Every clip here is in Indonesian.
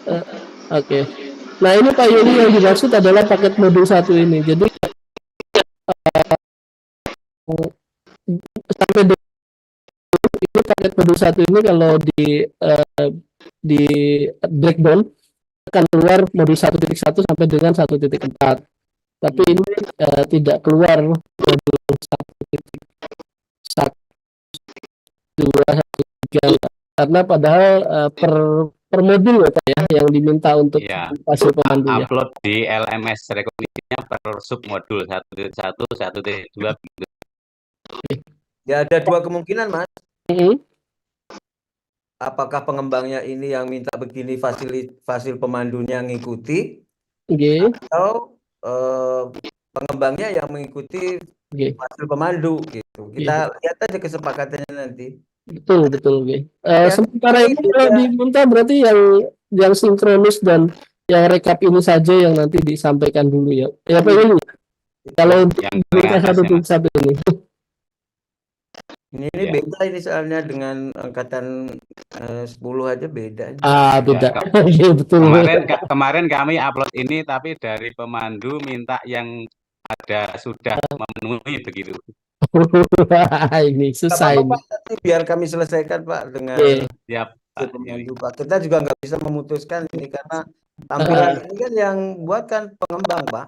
Eh, Oke. Nah ini Pak Yuli yang dimaksud adalah paket modul satu ini. Jadi sampai ini paket modul satu ini kalau di breakdown akan keluar modul 1.1 sampai dengan 1.4. Tapi ini tidak keluar modul 1.1, 2, 3 karena padahal per modul ya Pak ya yang diminta untuk hasil pemandunya. Upload di LMS rekognisinya per sub modul 1.1, 1.2. Ya ada dua kemungkinan Mas. Apakah pengembangnya ini yang minta begini fasil pemandunya ngikuti, atau pengembangnya yang mengikuti fasil pemandu gitu. Kita lihat aja kesepakatannya nanti. Betul. Sementara ini kalau diminta berarti yang sinkronis dan yang rekap ini saja yang nanti disampaikan dulu ya. Ya Pak Yuli. Kalau mereka satu ini. Ini beda ini soalnya dengan angkatan 10 aja beda. Beda. Iya betul. Kemarin kami upload ini tapi dari pemandu minta yang ada sudah memenuhi begitu. Ini susah ini. Biar kami selesaikan Pak dengan pemandu Pak. Kita juga nggak bisa memutuskan ini karena tampilan ini kan yang buat kan pengembang Pak.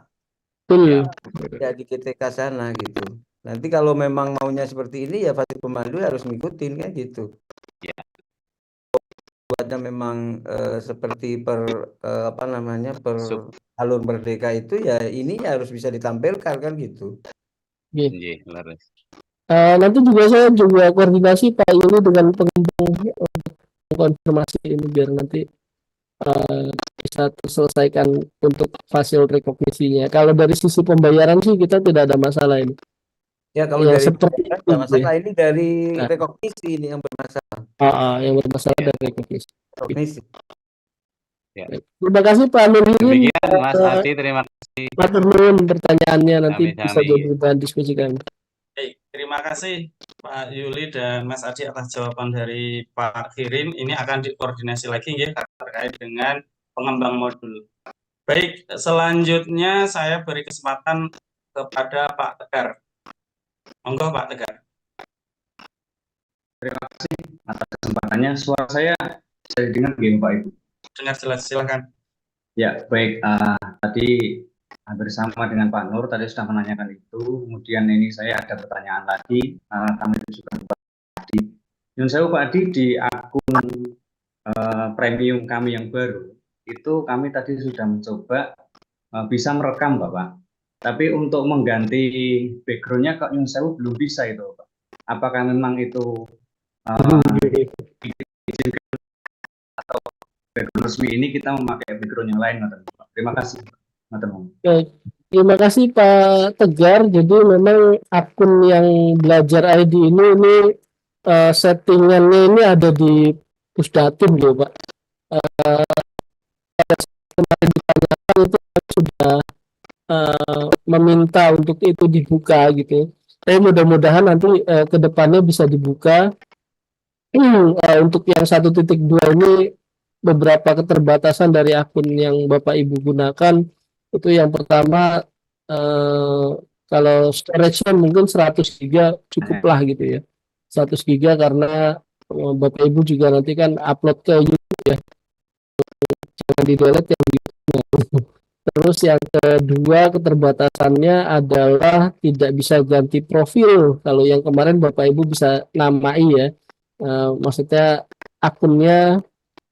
Ya di KTK sana gitu. Nanti kalau memang maunya seperti ini ya fasil pemandu harus ngikutin kan gitu. Buatnya memang seperti per alur merdeka itu ya ini harus bisa ditampilkan kan gitu. Nanti saya juga koordinasi Pak Yuli dengan pengembang untuk konfirmasi ini biar nanti bisa terselesaikan untuk fasil rekognisinya. Kalau dari sisi pembayaran sih kita tidak ada masalah ini. Ya kalau dari seperti itu masalah ini dari rekognisi ini yang bermasalah. Yang bermasalah dari rekognisi. Terima kasih Pak Nurhidin. Mas Adi, terima kasih. Matur nuwun pertanyaannya nanti bisa jadi bahan diskusi kami. Baik, terima kasih Pak Yuli dan Mas Adi atas jawaban dari Pak Kirin. Ini akan dikoordinasi lagi ya terkait dengan pengembang modul. Baik, selanjutnya saya beri kesempatan kepada Pak Tegar. Monggo Pak Tegar. Terima kasih atas kesempatannya. Suara saya bisa didengar begini Pak Ibu? Dengar jelas, silakan. Ya, baik. Tadi bersama dengan Pak Nur tadi sudah menanyakan itu. Kemudian ini saya ada pertanyaan lagi. Kami tujukan Pak Adi. Nyun sewu Pak Adi, di akun premium kami yang baru itu kami tadi sudah mencoba bisa merekam Bapak. Tapi untuk mengganti backgroundnya kok nyun sewu belum bisa itu Pak. Apakah memang itu atau background resmi ini kita memakai background yang lain? Terima kasih. Terima kasih Pak Tegar. Jadi memang akun yang belajar ID ini settingannya ini ada di Pusdatin gitu Pak. Kemarin ditanyakan itu sudah meminta untuk itu dibuka gitu. Tapi mudah-mudahan nanti ke depannya bisa dibuka. Untuk yang 1.2 ini beberapa keterbatasan dari akun yang Bapak Ibu gunakan. Itu yang pertama kalau storage-nya mungkin 100 GB cukup lah gitu ya. 100 GB karena Bapak Ibu juga nanti kan upload ke YouTube ya. Jangan di-delete yang YouTube. Terus yang kedua keterbatasannya adalah tidak bisa ganti profil. Kalau yang kemarin Bapak Ibu bisa namai ya. Maksudnya akunnya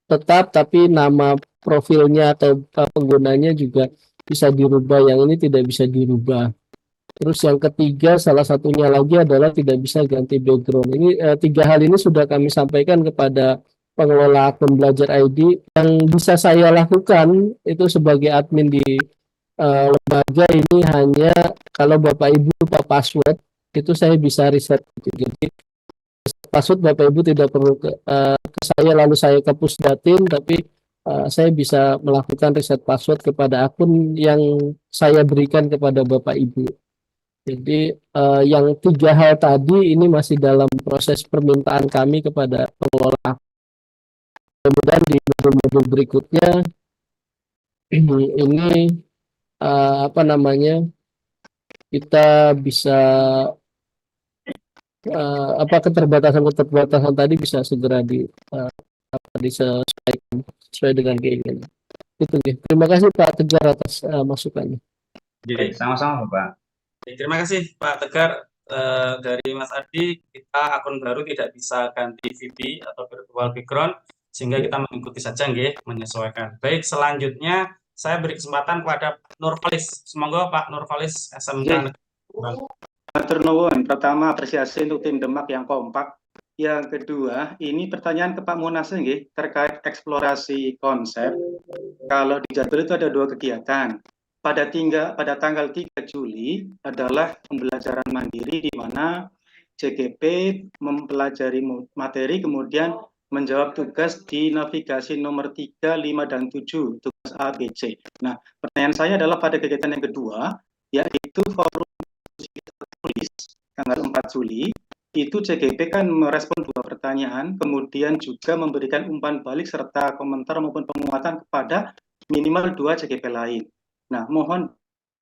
tetap tapi nama profilnya atau penggunanya juga bisa dirubah, yang ini tidak bisa dirubah. Terus yang ketiga salah satunya lagi adalah tidak bisa ganti background. Ini 3 hal ini sudah kami sampaikan kepada pengelola akun Belajar ID. Yang bisa saya lakukan itu sebagai admin di lembaga ini hanya kalau Bapak Ibu lupa password itu saya bisa reset gitu. Jadi password Bapak Ibu tidak perlu ke saya lalu saya ke Pusdatin, tapi saya bisa melakukan reset password kepada akun yang saya berikan kepada Bapak Ibu. Jadi yang 3 hal tadi ini masih dalam proses permintaan kami kepada pengelola. Kemudian di modul-modul berikutnya ini apa namanya, kita bisa apa keterbatasan tadi bisa segera disesuaikan sesuai dengan keinginan. Itu ya. Terima kasih Pak Tegar atas masukannya. Jadi, sama-sama Bapak. Terima kasih Pak Tegar. Dari Mas Adi, kita akun baru tidak bisa ganti VB atau virtual background, sehingga kita mengikuti saja nggih, menyesuaikan. Baik, selanjutnya saya beri kesempatan kepada Nurholis. Semoga Pak Nurholis SMK. Matur nuwun. Pertama, apresiasi untuk tim Demak yang kompak. Yang kedua, ini pertanyaan ke Pak Munasir nggih, terkait eksplorasi konsep. Kalau di jadwal itu ada 2 kegiatan. Pada tanggal 3 Juli adalah pembelajaran mandiri, di mana CGP mempelajari materi, kemudian menjawab tugas di navigasi nomor 3, 5, dan 7, tugas A, B, C. Nah, pertanyaan saya adalah pada kegiatan yang kedua, yaitu forum tulis tanggal 4 Juli, itu CGP kan merespon 2 pertanyaan, kemudian juga memberikan umpan balik serta komentar maupun penguatan kepada minimal 2 CGP lain. Nah, mohon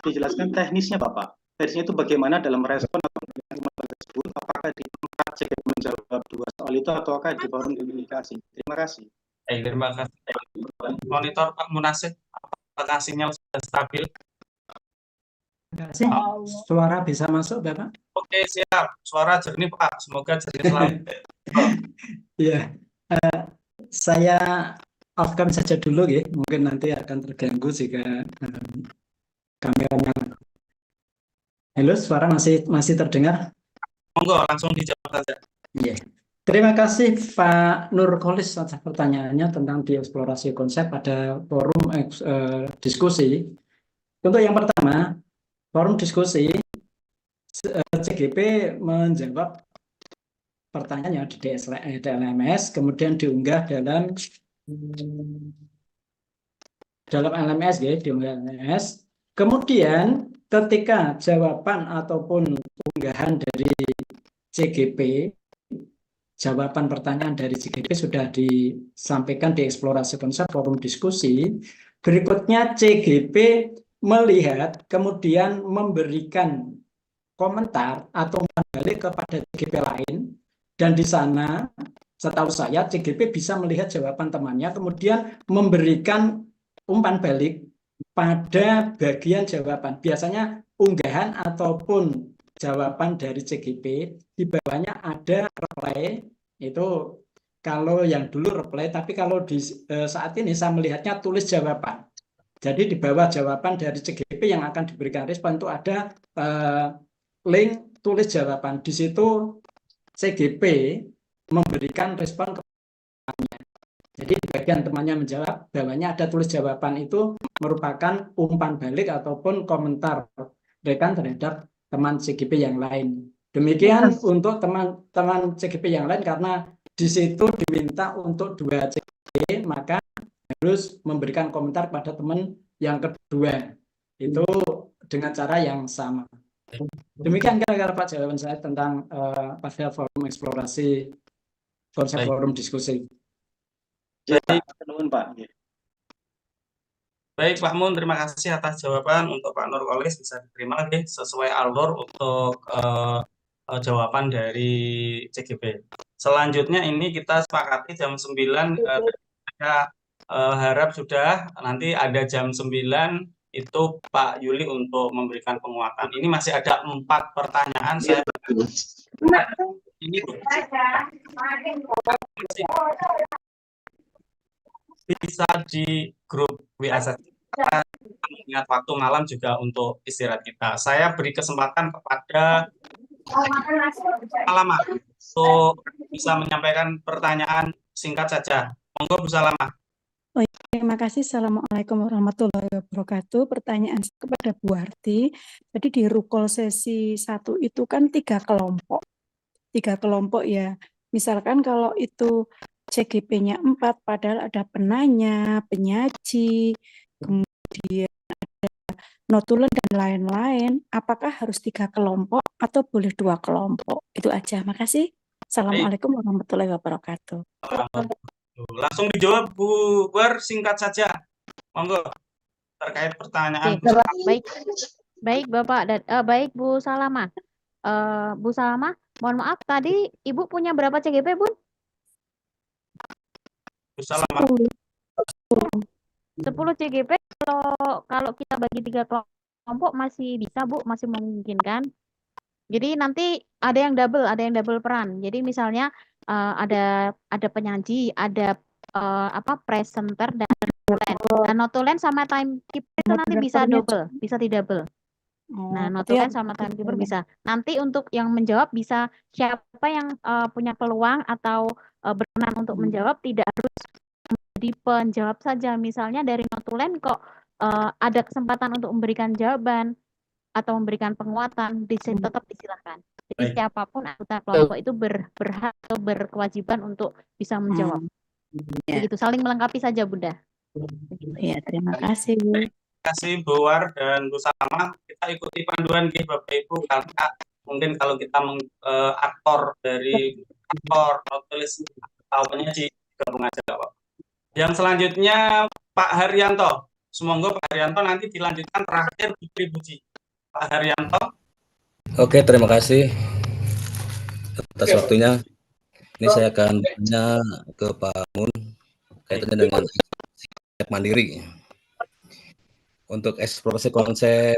dijelaskan teknisnya Bapak. Teknisnya itu bagaimana dalam merespon tersebut, apakah di tempat CGP menjawab 2 soal itu ataukah di forum komunikasi. Terima kasih. Terima kasih. Monitor Pak Munasir, apakah sinyal sudah stabil? Suara bisa masuk Bapak? Oke, siap. Suara jernih Pak. Semoga jernih selalu. Ya, saya off-cam saja dulu ya. Mungkin nanti akan terganggu jika kameranya. Halo, suara masih terdengar? Monggo, langsung dijawab saja. Iya. Terima kasih Pak Nurholis atas pertanyaannya tentang dieksplorasi konsep pada forum diskusi. Untuk yang pertama, forum diskusi, CGP menjawab pertanyaannya di DLMS, kemudian diunggah dalam LMS, ya, diunggah LMS. Kemudian ketika jawaban ataupun unggahan dari CGP, jawaban pertanyaan dari CGP sudah disampaikan di eksplorasi konsep forum diskusi, berikutnya CGP melihat kemudian memberikan komentar atau balik kepada CGP lain, dan di sana setahu saya CGP bisa melihat jawaban temannya kemudian memberikan umpan balik pada bagian jawaban. Biasanya unggahan ataupun jawaban dari CGP di bawahnya ada reply, itu kalau yang dulu reply, tapi kalau di saat ini saya melihatnya tulis jawaban. Jadi di bawah jawaban dari CGP yang akan diberikan respon itu ada link tulis jawaban. Di situ CGP memberikan respon ke temannya. Jadi di bagian temannya menjawab, bawahnya ada tulis jawaban, itu merupakan umpan balik ataupun komentar rekan terhadap teman CGP yang lain. Demikian untuk teman-teman CGP yang lain, karena di situ diminta untuk 2 CGP, maka harus memberikan komentar pada teman yang kedua, itu dengan cara yang sama. Demikian kira-kira Pak jawaban saya tentang pada forum eksplorasi konsep forum diskusi. Baik, Pak. Baik Pak Mun, terima kasih atas jawaban. Untuk Pak Nurholis bisa diterima lagi sesuai alur untuk jawaban dari CGP. Selanjutnya ini kita sepakati jam 9, saya harap sudah nanti ada jam 9 itu Pak Yuli untuk memberikan penguatan. Ini masih ada 4 pertanyaan. Saya ini bisa di grup WA saja. Ingat waktu malam juga untuk istirahat kita. Saya beri kesempatan kepada Salama untuk bisa menyampaikan pertanyaan singkat saja. Monggo Bu Salama. Terima kasih. Assalamualaikum warahmatullahi wabarakatuh. Pertanyaan kepada Bu Harti. Jadi di rukol sesi 1 itu kan 3 kelompok. 3 kelompok ya. Misalkan kalau itu CGP-nya 4, padahal ada penanya, penyaji, kemudian ada notulen dan lain-lain. Apakah harus 3 kelompok atau boleh 2 kelompok? Itu aja. Makasih. Assalamualaikum warahmatullahi wabarakatuh. Langsung dijawab Bu Bar, singkat saja. Monggo. terkait pertanyaan Baik, baik Bapak dan baik Bu Salama. Bu Salama, mohon maaf tadi Ibu punya berapa CGP, Bun? Bu Salama. 10 CGP kalau kita bagi 3 kelompok masih bisa, Bu, masih memungkinkan. Jadi nanti ada yang double peran. Jadi misalnya ada penyaji, ada presenter dan notulen. Nah, notulen sama timekeeper itu nanti bisa double, bisa di double. Nah, notulen sama timekeeper bisa. Nanti untuk yang menjawab bisa siapa yang punya peluang atau berkenan untuk menjawab, tidak harus menjadi penjawab saja. Misalnya dari notulen kok ada kesempatan untuk memberikan jawaban atau memberikan penguatan, tetap disilahkan. Jadi siapapun anggota kelompok itu berhak atau berkewajiban untuk bisa menjawab. Begitu, saling melengkapi saja, Bunda. Ya, terima kasih, Bu. Terima kasih Bu War dan Bu Salama. Kita ikuti panduan nih Bapak Ibu, karena mungkin kalau kita aktor dari aktor, notulis atau penyaji gabung aja Pak. Yang selanjutnya Pak Haryanto. Semoga Pak Haryanto nanti dilanjutkan terakhir distribusi. Pak Haryanto. Oke, terima kasih atas waktunya. Ini saya akan tanya ke Pak Mun kaitannya dengan mandiri. Untuk eksplorasi konsep,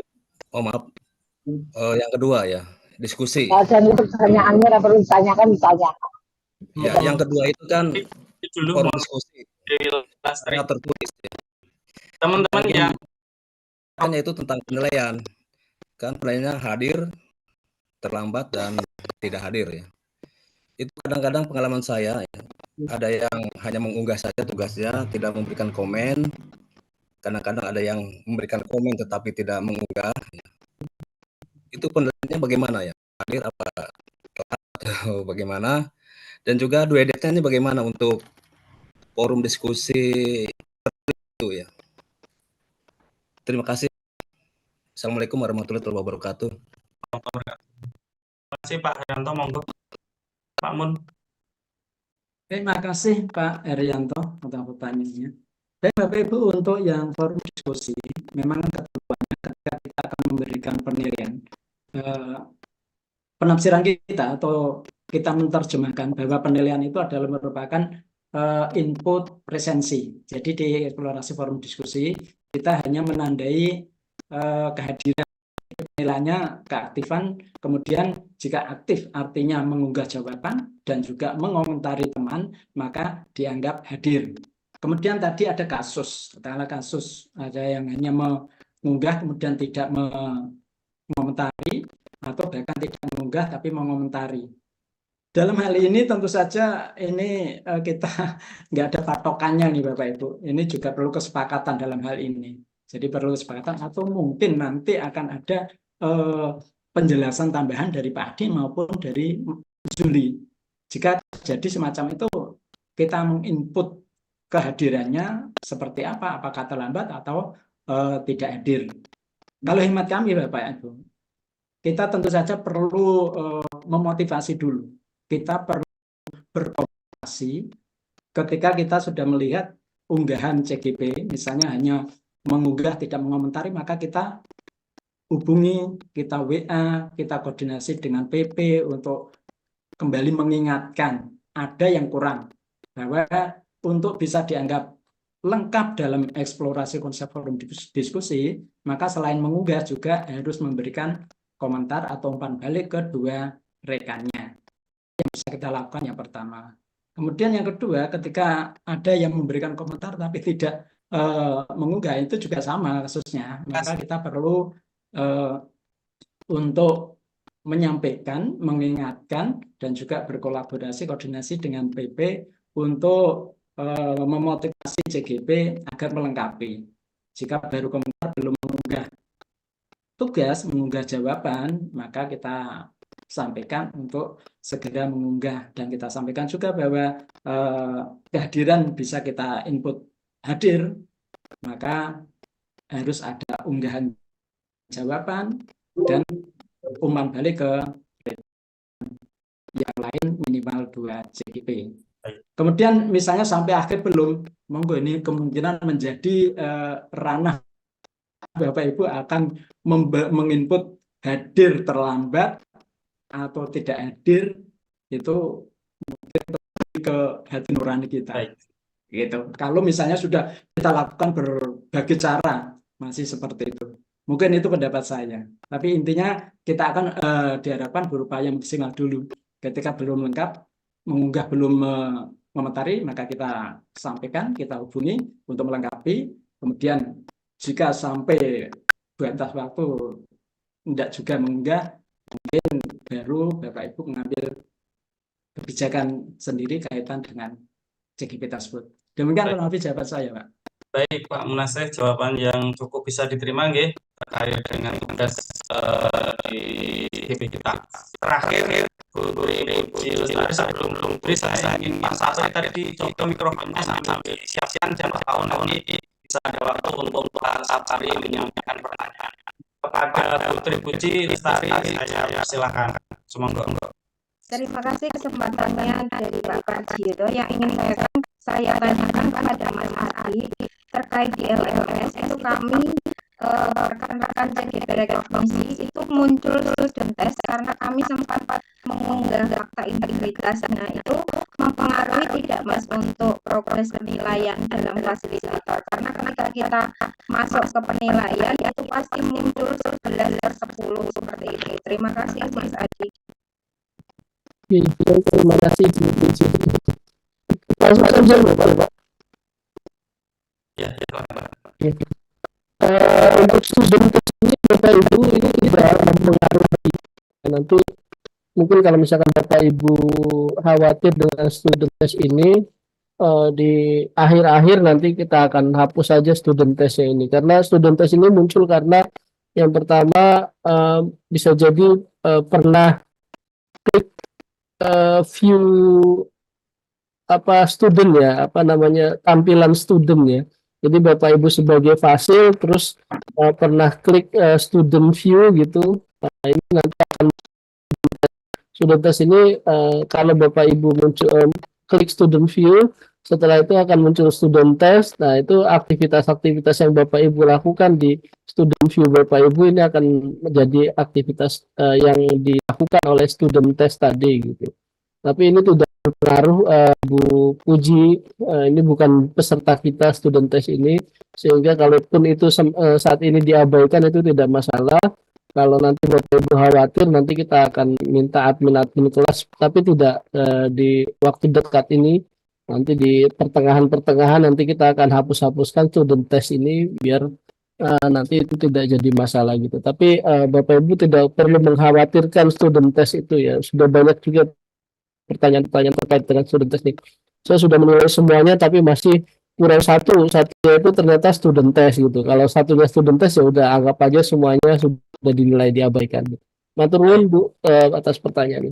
yang kedua ya, diskusi. Dan itu pertanyaannya tidak perlu ditanyakan, ditanyakan. Ya, yang kedua itu kan forum diskusi. Tertulis. Teman-teman ya. Hanya itu tentang penilaian. Kan penilaiannya hadir, terlambat, dan tidak hadir ya. Itu kadang-kadang pengalaman saya ya, ada yang hanya mengunggah saja tugasnya, tidak memberikan komen. Kadang-kadang ada yang memberikan komen tetapi tidak mengunggah. Itu penilaiannya bagaimana ya? Hadir apa atau bagaimana? Dan juga duetnya ini bagaimana untuk forum diskusi itu ya? Terima kasih. Assalamualaikum warahmatullahi wabarakatuh. Terima kasih Pak Haryanto, monggo. Pak Mun. Terima kasih Pak Haryanto atas pertanyaannya. Dan Bapak Ibu, untuk yang forum diskusi, memang ketentuannya ketika kita akan memberikan penilaian, penafsiran kita atau kita menerjemahkan bahwa penilaian itu adalah merupakan input presensi. Jadi di eksplorasi forum diskusi, kita hanya menandai kehadiran, penilaiannya keaktifan, kemudian jika aktif artinya mengunggah jawaban dan juga mengomentari teman, maka dianggap hadir. Kemudian tadi ada kasus, katakanlah kasus ada yang hanya mengunggah kemudian tidak mengomentari, atau bahkan tidak mengunggah tapi mengomentari. Dalam hal ini tentu saja ini kita nggak ada patokannya nih Bapak Ibu. Ini juga perlu kesepakatan dalam hal ini. Jadi perlu kesepakatan atau mungkin nanti akan ada penjelasan tambahan dari Pak Adi maupun dari Juli. Jika jadi semacam itu, kita menginput kehadirannya seperti apa, apakah terlambat atau tidak hadir. Kalau hemat kami Bapak Ibu, kita tentu saja perlu memotivasi dulu. Kita perlu berkomunikasi ketika kita sudah melihat unggahan CGP, misalnya hanya mengunggah tidak mengomentari, maka kita hubungi, kita WA, kita koordinasi dengan PP untuk kembali mengingatkan ada yang kurang, bahwa untuk bisa dianggap lengkap dalam eksplorasi konsep forum diskusi, maka selain mengunggah juga harus memberikan komentar atau umpan balik kedua rekannya. Yang bisa kita lakukan yang pertama. Kemudian yang kedua, ketika ada yang memberikan komentar tapi tidak mengunggah, itu juga sama kasusnya. Maka kita perlu untuk menyampaikan, mengingatkan, dan juga berkolaborasi, koordinasi dengan PP untuk memotivasi CGP agar melengkapi. Jika baru komentar belum mengunggah tugas, mengunggah jawaban, maka kita sampaikan untuk segera mengunggah, dan kita sampaikan juga bahwa kehadiran bisa kita input hadir, maka harus ada unggahan jawaban dan umpan balik ke yang lain minimal 2 CGP. Kemudian misalnya sampai akhir belum, monggo ini kemungkinan menjadi ranah Bapak Ibu akan menginput hadir terlambat atau tidak hadir, itu mungkin ke hati nurani kita. Baik. Gitu. Kalau misalnya sudah kita lakukan berbagai cara, masih seperti itu. Mungkin itu pendapat saya. Tapi intinya kita akan diharapkan berupaya maksimal dulu. Ketika belum lengkap, mengunggah belum memetari, maka kita sampaikan, kita hubungi untuk melengkapi. Kemudian jika sampai batas waktu tidak juga mengunggah, mungkin baru Bapak Ibu mengambil kebijakan sendiri kaitan dengan CGP tersebut. Demikian kurang lebih jawaban saya, Pak. Baik, Pak Munaseh, jawaban yang cukup bisa diterima nggih terkait dengan tugas di CGP kita. Terakhir, Bu Puji Lestari, sebelum saya ingin Pak Sapri tadi coba mikrofonnya sambil disiapkan, siapa tahu nanti bisa ada waktu untuk Pak Sapri menyampaikan pertanyaan. Kepada Putri Puji Lestari, saya silakan. Semoga. Terima kasih kesempatannya dari Pak Parjito. Yang ingin saya tanyakan kepada Mas Adi terkait di LLS itu kami rekan-rekan CGP rekognisi itu muncul student test karena kami sempat mengunggah fakta integritas. Nah, itu mempengaruhi tidak Mas untuk progres penilaian dalam fasilitator, karena ketika kita masuk ke penilaian itu pasti muncul 11 per 10 seperti itu. Terima kasih Mas Adi. Terima kasih. Pak. Ya, untuk student test ini Bapak Ibu ini tidak mempengaruhi. Nanti mungkin kalau misalkan Bapak Ibu khawatir dengan student test ini, di akhir-akhir nanti kita akan hapus saja student testnya ini, karena student test ini muncul karena yang pertama bisa jadi pernah klik view student ya, tampilan student ya. Jadi Bapak Ibu sebagai fasil terus pernah klik student view gitu. Nah, ini nanti akan student test ini kalau Bapak Ibu klik student view, setelah itu akan muncul student test. Nah, itu aktivitas-aktivitas yang Bapak Ibu lakukan di student view Bapak Ibu ini akan menjadi aktivitas yang dilakukan oleh student test tadi gitu. Tapi ini tidak berpengaruh, Bu Puji, ini bukan peserta kita student test ini, sehingga kalaupun itu saat ini diabaikan itu tidak masalah. Kalau nanti Bapak Ibu khawatir, nanti kita akan minta admin kelas, tapi tidak di waktu dekat ini. Nanti di pertengahan nanti kita akan hapuskan student test ini biar nanti itu tidak jadi masalah gitu. Tapi Bapak Ibu tidak perlu mengkhawatirkan student test itu ya. Sudah banyak juga pertanyaan-pertanyaan terkait dengan student test ini. Saya sudah menilai semuanya, tapi masih kurang satunya itu ternyata student test gitu. Kalau satunya student test ya udah anggap aja semuanya sudah dinilai diabaikan. Matur nuwun Bu atas pertanyaannya.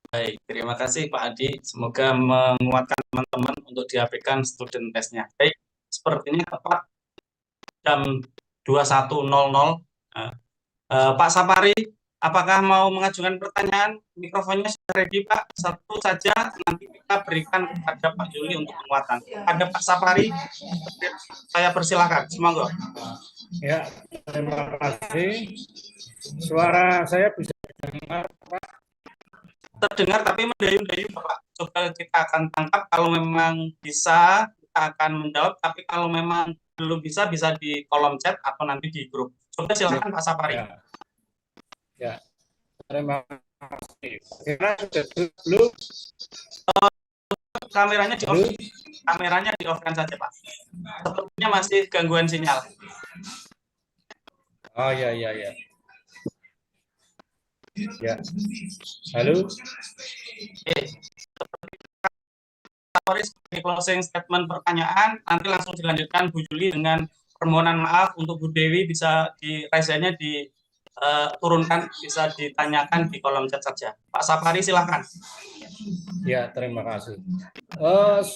Baik, terima kasih Pak Adi. Semoga menguatkan teman-teman untuk diabaikan student testnya. Baik, sepertinya tepat jam 21.00. Pak Sapari, apakah mau mengajukan pertanyaan? Mikrofonnya sudah ready Pak. Satu saja nanti kita berikan kepada Pak Yuli untuk penguatan. Ada Pak Sapari, saya persilahkan. Semoga. Ya, terima kasih. Suara saya bisa dengar Pak? Terdengar tapi mendayu-dayu Pak. Coba kita akan tangkap, kalau memang bisa kita akan menjawab, tapi kalau memang belum bisa di kolom chat atau nanti di grup. Coba silakan Pak Sapari. Ya, terima kasih. Kira sudah dulu. Kameranya di off. Kameranya di off kan saja Pak. Sepertinya masih gangguan sinyal. Oh ya. Ya, halo. Seperti closing statement pertanyaan, nanti langsung dilanjutkan Bu Juli dengan permohonan maaf untuk Bu Dewi, bisa raise-nya diturunkan, bisa ditanyakan di kolom chat saja. Pak Sapari silahkan. Ya, terima kasih.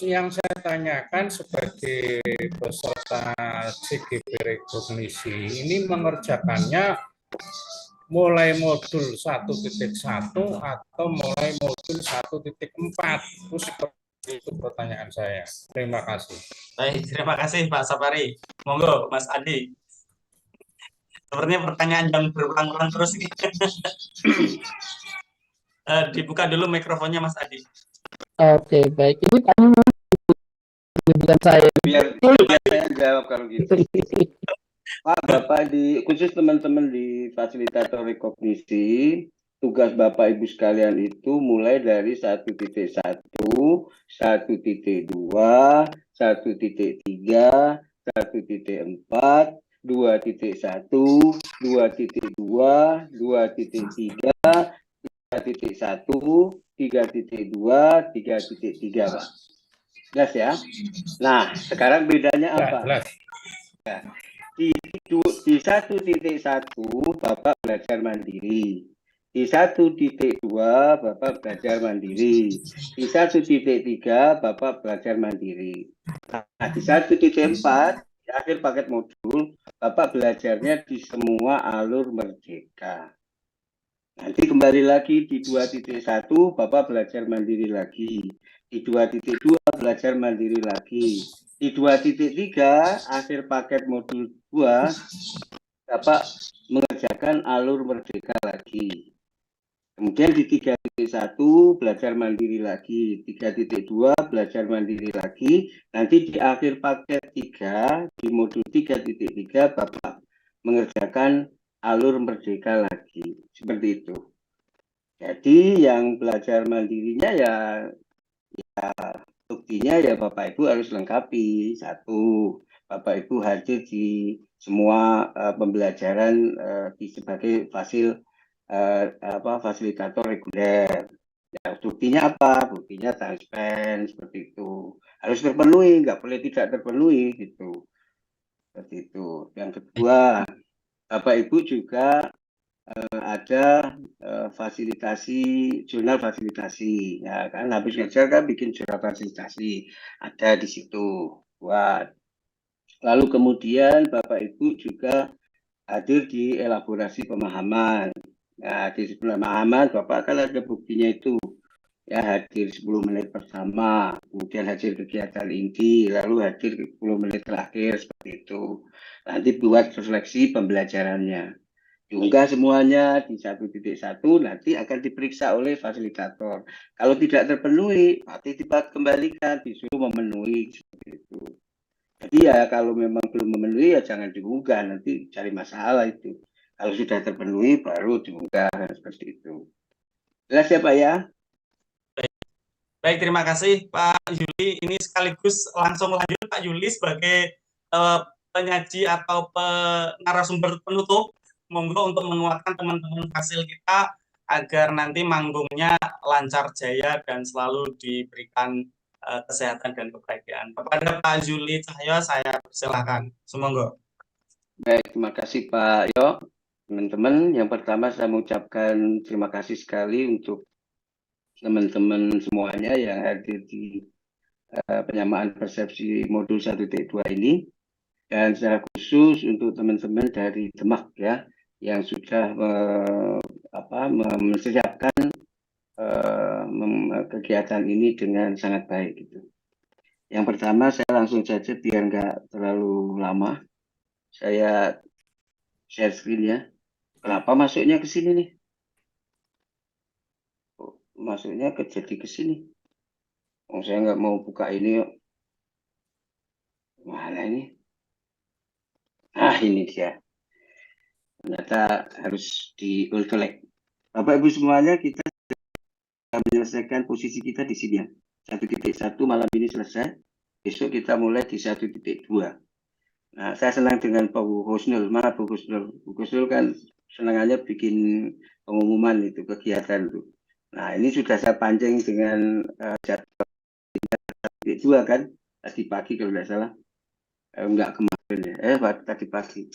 Yang saya tanyakan sebagai peserta CGP rekognisi ini mengerjakannya mulai modul 1.1 atau mulai modul 1.4? Itu pertanyaan saya. Terima kasih. Baik, terima kasih Pak Sapari. Monggo Mas Adi. Sepertinya pertanyaan yang berulang-ulang terus ini. Dibuka dulu mikrofonnya Mas Adi. Oke, baik. Ini saya. Biar saya jawab kalau gitu. Pak, Bapak khusus teman-teman di fasilitator rekognisi, tugas Bapak Ibu sekalian itu mulai dari 1.1, 1.2, 1.3, 1.4, 2.1, 2.2, 2.3, 3.1, 3.2, 3.3, Pak. Jelas ya? Nah, sekarang bedanya apa? Ya, di 1.1 Bapak belajar mandiri. Di 1.2 Bapak belajar mandiri. Di 1.3 Bapak belajar mandiri. Nah, di 1.4 di akhir paket modul Bapak belajarnya di semua alur merdeka. Nanti kembali lagi di 2.1 Bapak belajar mandiri lagi. Di 2.2 belajar mandiri lagi. Di 2.3 akhir paket modul 2 Bapak mengerjakan alur merdeka lagi. Kemudian di 3.1 belajar mandiri lagi. 3.2 belajar mandiri lagi. Nanti di akhir paket 3 di modul 3.3 Bapak mengerjakan alur merdeka lagi, seperti itu. Jadi yang belajar mandirinya ya buktinya ya Bapak Ibu harus lengkapi. 1, Bapak Ibu hadir di semua pembelajaran sebagai fasilitator reguler. Ya, buktinya apa? Buktinya transparan seperti itu. Harus terpenuhi, nggak boleh tidak terpenuhi gitu. Seperti itu. Yang kedua, Bapak Ibu juga ada jurnal fasilitasi, ya kan, habis ngajar kan bikin jurnal fasilitasi, ada di situ buat. Lalu kemudian Bapak Ibu juga hadir di elaborasi pemahaman. Nah, di pemahaman Bapak kan ada buktinya itu, ya hadir 10 menit pertama, kemudian hadir kegiatan inti, lalu hadir 10 menit terakhir, seperti itu. Nanti buat seleksi pembelajarannya. Diunggah semuanya di 1.1, nanti akan diperiksa oleh fasilitator. Kalau tidak terpenuhi, nanti dikembalikan, disuruh memenuhi, seperti itu. Jadi ya kalau memang belum memenuhi ya jangan diunggah, nanti cari masalah itu. Kalau sudah terpenuhi baru diunggah, seperti itu. Jelas ya Pak ya? Baik, terima kasih Pak Yuli. Ini sekaligus langsung lanjut Pak Yuli sebagai penyaji atau narasumber penutup. Monggo untuk menguatkan teman-teman fasil kita agar nanti manggungnya lancar jaya dan selalu diberikan kesehatan dan kebahagiaan. Kepada Pak Yuli Cahyo, saya persilahkan. Semoga. Baik, terima kasih Pak Yo. Teman-teman, yang pertama saya mengucapkan terima kasih sekali untuk teman-teman semuanya yang hadir di penyamaan persepsi modul 1.2 ini. Dan secara khusus untuk teman-teman dari Demak ya, yang sudah mempersiapkan kegiatan ini dengan sangat baik gitu. Yang pertama saya langsung saja biar nggak terlalu lama, saya share screen ya. Kenapa masuknya ke sini nih? Masuknya jadi ke sini. Oh, saya nggak mau buka ini yuk. Mana ini? Ah, ini dia. Ternyata harus di-collect. Bapak Ibu semuanya, kita menyelesaikan posisi kita di sini ya. 1.1 malam ini selesai. Besok kita mulai di 1.2. Nah, saya senang dengan Pak Husnul. Mana Pak Husnul? Pak Husnul kan senangannya bikin pengumuman itu, kegiatan itu. Nah, ini sudah saya pancing dengan jadwal 1.2 kan. Tadi pagi kalau tidak salah. Enggak kemarin ya. Tadi pagi.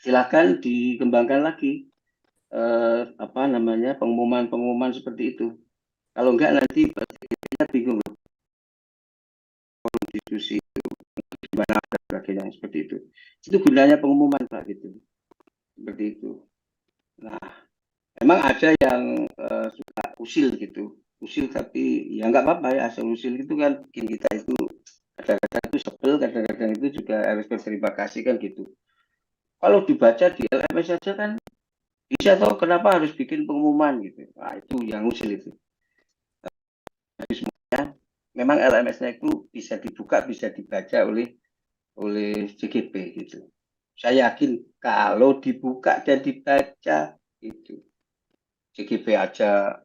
Silakan dikembangkan lagi pengumuman seperti itu. Kalau enggak nanti kita bingung loh. Diskusi itu gimana sebagainya seperti itu. Itu gunanya pengumuman Pak gitu. Seperti itu. Nah, memang ada yang suka usil gitu. Usil tapi ya enggak apa-apa ya, asal usil itu kan bikin kita itu kadang-kadang itu sebel, kadang-kadang itu juga harus berterima kasih kan gitu. Kalau dibaca di LMS saja kan bisa, tahu kenapa harus bikin pengumuman gitu. Nah, itu yang usil itu. Jadi sebenarnya memang LMS-nya itu bisa dibuka, bisa dibaca oleh CGP gitu. Saya yakin kalau dibuka dan dibaca itu CGP aja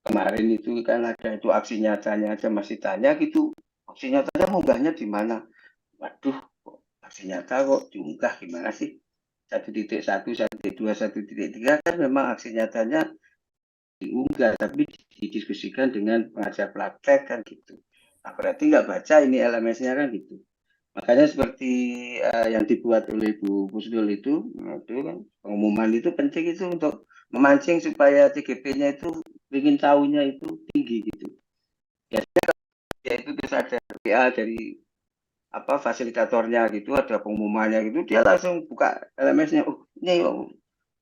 kemarin itu kan ada itu aksi nyatanya aja masih tanya gitu, aksi nyatanya munggahnya di mana? Waduh, kok aksi nyata kok diunggah gimana sih? 1.1, 1.2, 1.3 kan memang aksi nyatanya diunggah tapi didiskusikan dengan pengajar praktek kan gitu. Nah, berarti nggak baca ini LMS-nya kan gitu. Makanya seperti yang dibuat oleh Bu Pusdul itu kan pengumuman itu penting itu untuk memancing supaya CGP-nya itu ingin tahunya itu tinggi gitu. Biasanya ya itu terus ada PA dari apa fasilitatornya gitu, ada pengumumannya gitu, dia langsung buka LMS-nya, oh ini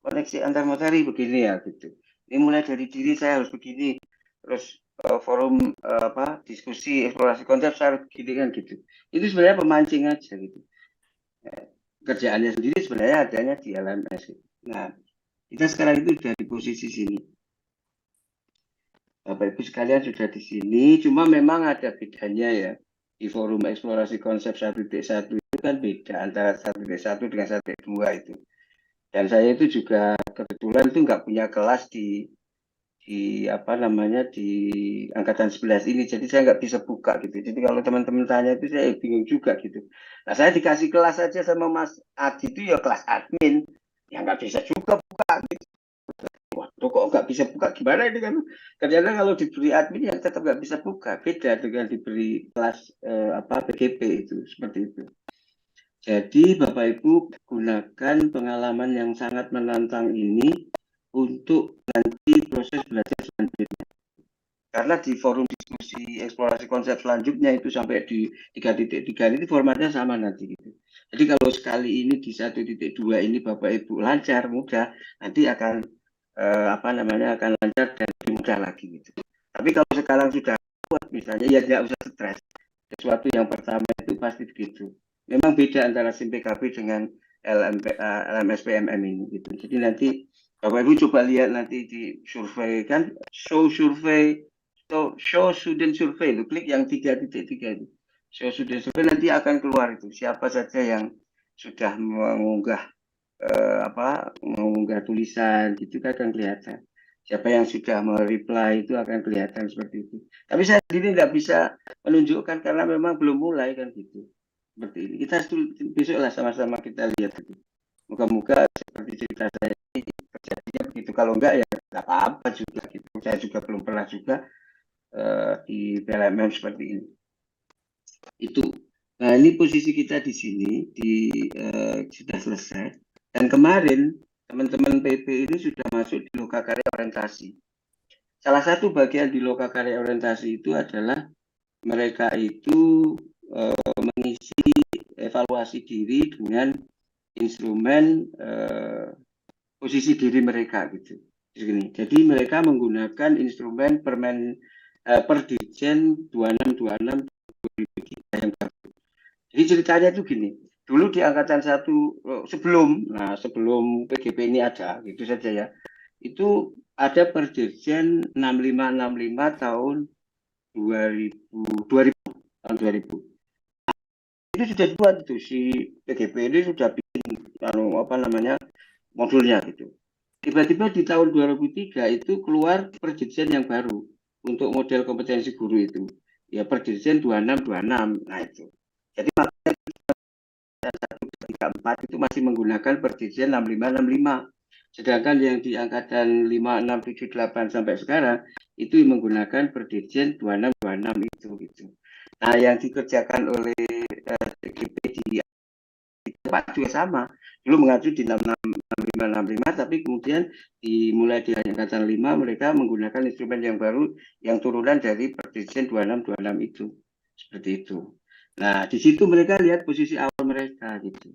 koneksi antar materi begini ya gitu. Ini mulai dari diri saya harus begini, terus forum apa diskusi eksplorasi konsep saya harus begini kan gitu. Itu sebenarnya pemancing aja gitu. Kerjaannya sendiri sebenarnya adanya di LMS. Gitu. Nah, kita sekarang itu sudah di posisi sini. Bapak Ibu sekalian sudah di sini, cuma memang ada bedanya ya. Di forum eksplorasi konsep 1.1 itu kan beda antara 1.1 dengan 1.2 itu. Dan saya itu juga kebetulan itu nggak punya kelas di apa namanya di angkatan 11 ini, jadi saya nggak bisa buka gitu. Jadi kalau teman-teman tanya itu saya bingung juga gitu. Nah saya dikasih kelas aja sama Mas Adi itu ya kelas admin, yang nggak bisa juga buka gitu. Waduh kok nggak bisa buka gimana ini kan? Ternyata kalau diberi admin yang tetap nggak bisa buka, beda dengan diberi kelas apa PGP itu seperti itu. Jadi Bapak Ibu gunakan pengalaman yang sangat menantang ini untuk nanti proses belajar selanjutnya. Karena di forum diskusi eksplorasi konsep selanjutnya itu sampai di 3.3 ini formatnya sama nanti gitu. Jadi kalau sekali ini di 1.2 ini Bapak Ibu lancar mudah, nanti akan apa namanya akan lancar dan lebih mudah lagi gitu. Tapi kalau sekarang sudah kuat misalnya ya tidak usah stres. Sesuatu yang pertama itu pasti begitu. Memang beda antara SIM PKB dengan LMS-PMM ini gitu. Jadi nanti Bapak Ibu coba lihat nanti di survei kan show student survey itu klik yang 3.3 itu. Show student survey nanti akan keluar itu siapa saja yang sudah mengunggah mengunggah tulisan gitu kan akan kelihatan. Siapa yang sudah mereply itu akan kelihatan seperti itu. Tapi saya sendiri tidak bisa menunjukkan karena memang belum mulai kan gitu. Seperti ini. Kita besoklah sama-sama kita lihat itu. Moga-moga seperti cerita saya ini terjadinya begitu. Kalau enggak ya enggak apa-apa juga gitu. Saya juga belum pernah juga di PLMM seperti ini. Itu. Nah, ini posisi kita di sini sudah selesai. Dan kemarin teman-teman PP ini sudah masuk di lokakarya orientasi. Salah satu bagian di lokakarya orientasi itu adalah mereka itu mengisi evaluasi diri dengan instrumen posisi diri mereka gitu. Jadi mereka menggunakan instrumen Perdirjen 2626 2003 yang baru. Jadi ceritanya itu gini. Dulu di angkatan 1 sebelum PGP ini ada gitu saja ya. Itu ada Perdirjen 6565 tahun 2000 tahun 2000. Itu sudah dibuat itu si PGP ini sudah bikin apa namanya modulnya gitu. Tiba-tiba di tahun 2003 itu keluar Perdirjen yang baru untuk model kompetensi guru itu. Ya Perdirjen 2626. Nah itu. Jadi makanya 134 itu masih menggunakan Perdirjen 6565. Sedangkan yang di angkatan 5678 sampai sekarang itu menggunakan Perdirjen 2626 itu gitu. Nah, yang dikerjakan oleh CGP di tempat juga sama. Dulu mengacu di 6565 tapi kemudian dimulai di angkatan 5 mereka menggunakan instrumen yang baru yang turunan dari Perdirjen 2626 itu. Seperti itu. Nah, di situ mereka lihat posisi awal mereka gitu.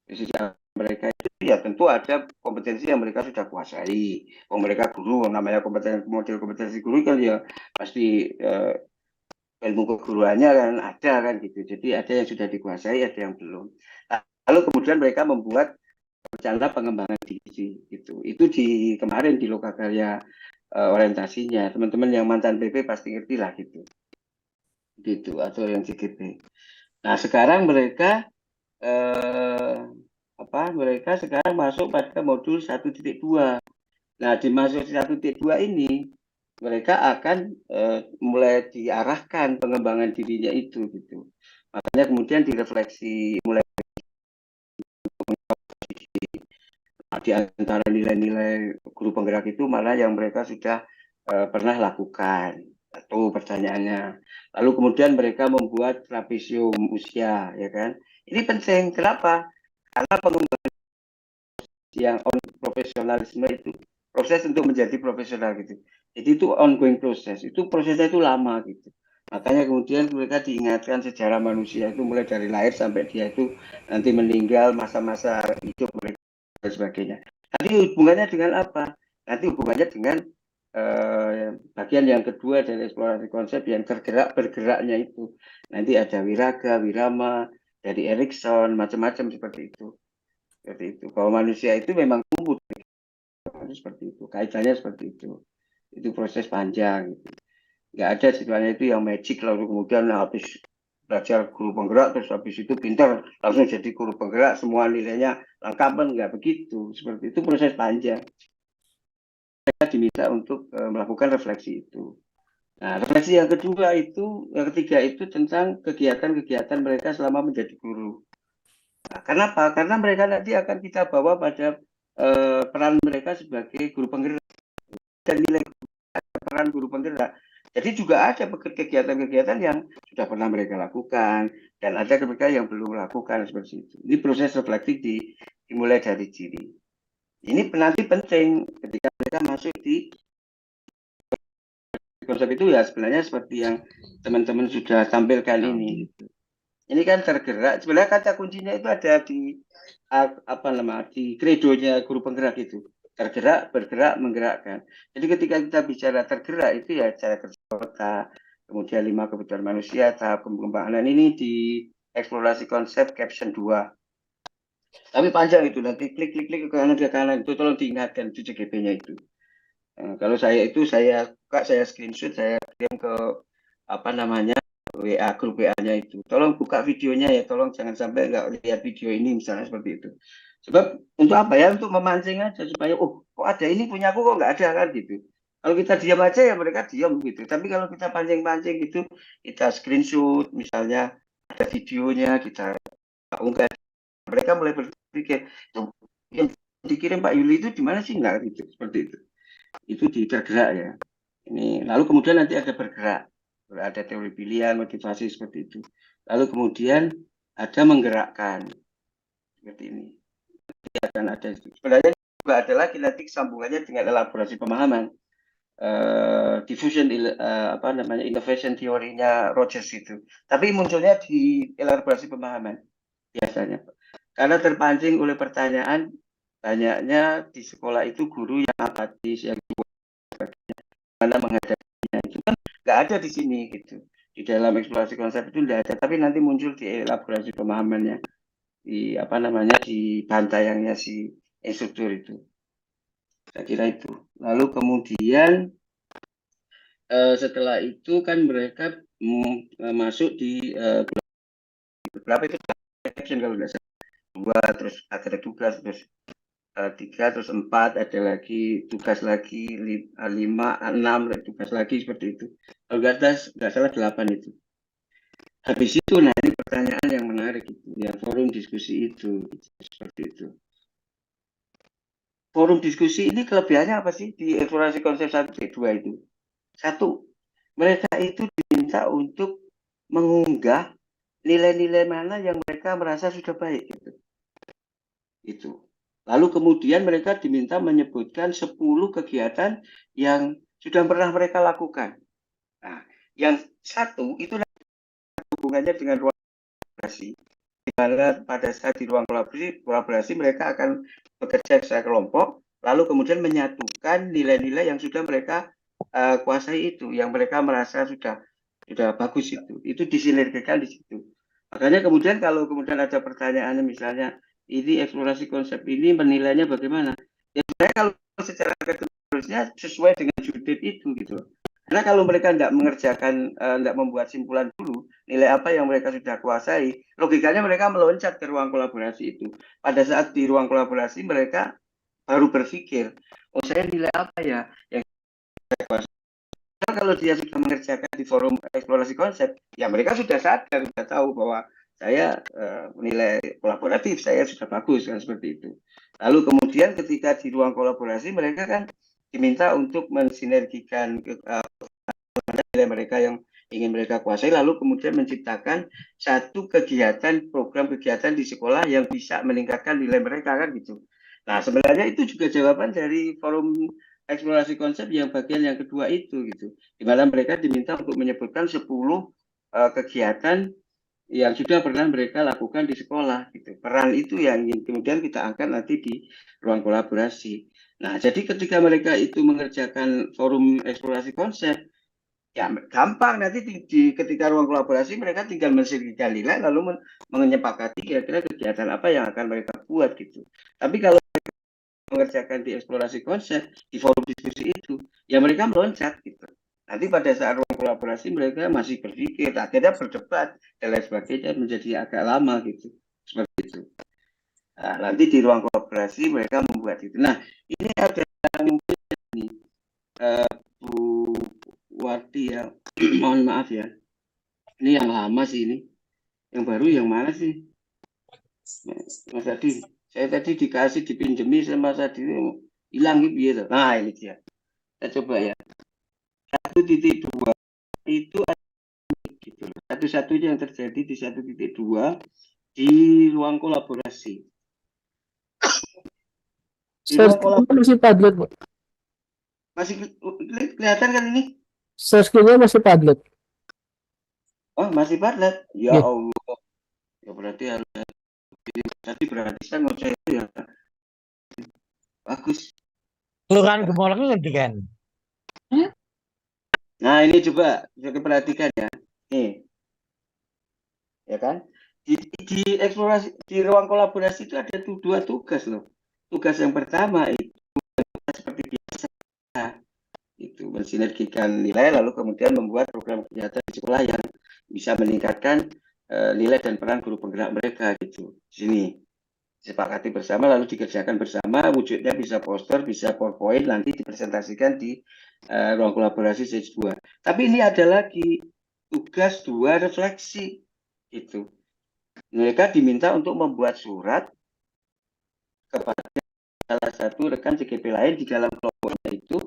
Posisi awal mereka itu ya tentu ada kompetensi yang mereka sudah kuasai. Mereka guru, namanya model kompetensi guru kan ya pasti ilmu keguruannya kan ada kan gitu. Jadi ada yang sudah dikuasai, ada yang belum. Nah, Lalu kemudian mereka membuat rencana pengembangan diri gitu. Itu di kemarin di Lokakarya orientasinya. Teman-teman yang mantan PP pasti ngerti lah gitu. Gitu atau yang CGP. Nah, sekarang mereka mereka sekarang masuk pada modul 1.2. Nah, di masuk 1.2 ini mereka akan mulai diarahkan pengembangan dirinya itu gitu. Makanya kemudian direfleksi mulai di antara nilai-nilai guru penggerak itu malah yang mereka sudah pernah lakukan atau pertanyaannya. Lalu kemudian mereka membuat trapesium usia, ya kan? Ini penting. Kenapa? Karena pengembangan yang profesionalisme itu proses untuk menjadi profesional gitu. Jadi itu ongoing proses. Itu prosesnya itu lama gitu. Makanya kemudian mereka diingatkan sejarah manusia itu mulai dari lahir sampai dia itu nanti meninggal, masa-masa hidup mereka dan sebagainya. Nanti hubungannya dengan apa? Nanti hubungannya dengan bagian yang kedua dari eksplorasi konsep yang tergerak bergeraknya itu. Nanti ada wiraga, wirama, dari Erikson, macam-macam seperti itu. Seperti itu. Kalau manusia itu memang tumbuh seperti itu, kaitannya seperti itu. Itu proses panjang. Gitu. Nggak ada sebenarnya itu yang magic lalu kemudian habis belajar guru penggerak terus habis itu pintar langsung jadi guru penggerak semua nilainya lengkap, nggak begitu. Seperti itu proses panjang. Mereka diminta untuk melakukan refleksi itu. Nah, refleksi yang kedua itu, yang ketiga itu tentang kegiatan-kegiatan mereka selama menjadi guru. Nah, kenapa? Karena mereka nanti akan kita bawa pada peran mereka sebagai guru penggerak dan nilai peran guru penggerak. Jadi juga ada kegiatan-kegiatan yang sudah pernah mereka lakukan dan ada mereka yang belum melakukan seperti itu. Ini proses refleksi dimulai dari diri. Ini nanti penting ketika mereka masuk di konsep itu ya sebenarnya seperti yang teman-teman sudah tampilkan ini. Ini kan tergerak. Sebenarnya kata kuncinya itu ada di di kredonya guru penggerak itu. Tergerak, bergerak, menggerakkan. Jadi ketika kita bicara tergerak itu ya cara kerja kota, kemudian 5 kebutuhan manusia, tahap pengembangan ini di eksplorasi konsep caption 2. Tapi panjang itu nanti klik ke kanan itu tolong diingatkan itu CGP-nya itu. Kalau saya screenshot, saya kirim ke WA grup WA-nya itu. Tolong buka videonya ya, tolong jangan sampai nggak lihat video ini misalnya seperti itu. Sebab untuk apa ya? Untuk memancing aja supaya kok ada ini punya aku kok nggak ada kan gitu. Kalau kita diam aja ya mereka diam gitu. Tapi kalau kita pancing-pancing gitu, kita screenshot misalnya ada videonya kita unggah, mereka mulai berpikir itu yang dikirim Pak Yuli itu di mana sih nggak gitu seperti itu. Itu tergerak ya. Ini lalu kemudian nanti ada bergerak. Ada teori pilihan, motivasi seperti itu. Lalu kemudian ada menggerakkan seperti ini. Akan ada sebenarnya juga ada lagi nanti sambungannya dengan elaborasi pemahaman, diffusion innovation teorinya Rogers itu. Tapi munculnya di elaborasi pemahaman biasanya, karena terpancing oleh pertanyaan banyaknya di sekolah itu guru yang apatis, yang mana menghadapinya itu kan nggak ada di sini gitu. Di dalam eksplorasi konsep itu tidak ada, tapi nanti muncul di elaborasi pemahamannya di di bantaiannya si instruktur itu. Saya kira itu. Lalu kemudian setelah itu kan mereka masuk di berapa itu kalau nggak salah 2, terus ada tugas, terus 3, terus 4, ada lagi tugas lagi 5, 6 tugas lagi seperti itu. Kalau nggak salah 8 itu. Habis itu nah ini pertanyaan yang menarik itu ya, forum diskusi itu seperti itu. Forum diskusi ini kelebihannya apa sih di eksplorasi konsep 1.2 itu? Satu, mereka itu diminta untuk mengunggah nilai-nilai mana yang mereka merasa sudah baik gitu. Itu. Lalu kemudian mereka diminta menyebutkan 10 kegiatan yang sudah pernah mereka lakukan. Nah, yang satu itu hubungannya dengan ruang kolaborasi. Di mana pada saat di ruang kolaborasi mereka akan bekerja secara kelompok, lalu kemudian menyatukan nilai-nilai yang sudah mereka kuasai itu, yang mereka merasa sudah bagus itu disinergikan di situ. Makanya kemudian kalau kemudian ada pertanyaan misalnya ini eksplorasi konsep ini menilainya bagaimana? Ya saya kalau secara akademisnya sesuai dengan judit itu gitu. Karena kalau mereka tidak mengerjakan, tidak membuat simpulan dulu, nilai apa yang mereka sudah kuasai, logikanya mereka meloncat ke ruang kolaborasi itu. Pada saat di ruang kolaborasi mereka baru berpikir, oh saya nilai apa ya yang saya kuasai. Kalau dia sudah mengerjakan di forum eksplorasi konsep, ya mereka sudah sadar, sudah tahu bahwa saya menilai kolaboratif, saya sudah bagus kan seperti itu. Lalu kemudian ketika di ruang kolaborasi mereka kan diminta untuk mensinergikan nilai mereka yang ingin mereka kuasai, lalu kemudian menciptakan satu kegiatan, program kegiatan di sekolah yang bisa meningkatkan nilai mereka kan gitu. Nah sebenarnya itu juga jawaban dari forum eksplorasi konsep yang bagian yang kedua itu gitu, di mana mereka diminta untuk menyebutkan 10 kegiatan yang sudah pernah mereka lakukan di sekolah gitu. Peran itu yang kemudian kita angkat nanti di ruang kolaborasi. Nah jadi ketika mereka itu mengerjakan forum eksplorasi konsep, ya gampang nanti ketika ruang kolaborasi mereka tinggal mensinergikan nilai lalu menyepakati kira-kira kegiatan apa yang akan mereka buat gitu. Tapi kalau mengerjakan di eksplorasi konsep di forum diskusi itu, ya mereka meloncat gitu. Nanti pada saat ruang kolaborasi mereka masih berpikir, akhirnya berdebat dan lain sebagainya, menjadi agak lama gitu, seperti itu. Nah, nanti di ruang kolaborasi mereka membuat itu. Nah ini ada mungkin ini Bu Wati ya, mohon maaf ya, ini yang lama sih ini, yang baru yang mana sih Mas Adi? Saya tadi dikasih dipinjemi sama tadi hilang gitu. Nah ini dia. Kita coba ya. 1.2 itu gitu. Satu-satunya yang terjadi di 1.2 di ruang kolaborasi. Di ruang kolaborasi masih Padlet, Bu. Masih kelihatan kan ini? Share-nya masih Padlet. Oh masih Padlet. Ya Allah. Ya berarti tadi berarti saya ngoceh itu ya bagus. Kelurahan Gemolong ngerti kan? Nah ini coba perhatikan ya. Nih, ya kan? Di eksplorasi di ruang kolaborasi itu ada 2 tugas loh. Tugas yang pertama itu seperti biasa itu mensinergikan nilai lalu kemudian membuat program kegiatan di sekolah yang bisa meningkatkan nilai dan peran guru penggerak mereka gitu. Di sini disepakati bersama lalu dikerjakan bersama, wujudnya bisa poster, bisa PowerPoint, nanti dipresentasikan di ruang kolaborasi stage 2. Tapi ini ada lagi tugas 2 refleksi itu. Mereka diminta untuk membuat surat kepada salah satu rekan CGP lain di dalam kelompoknya itu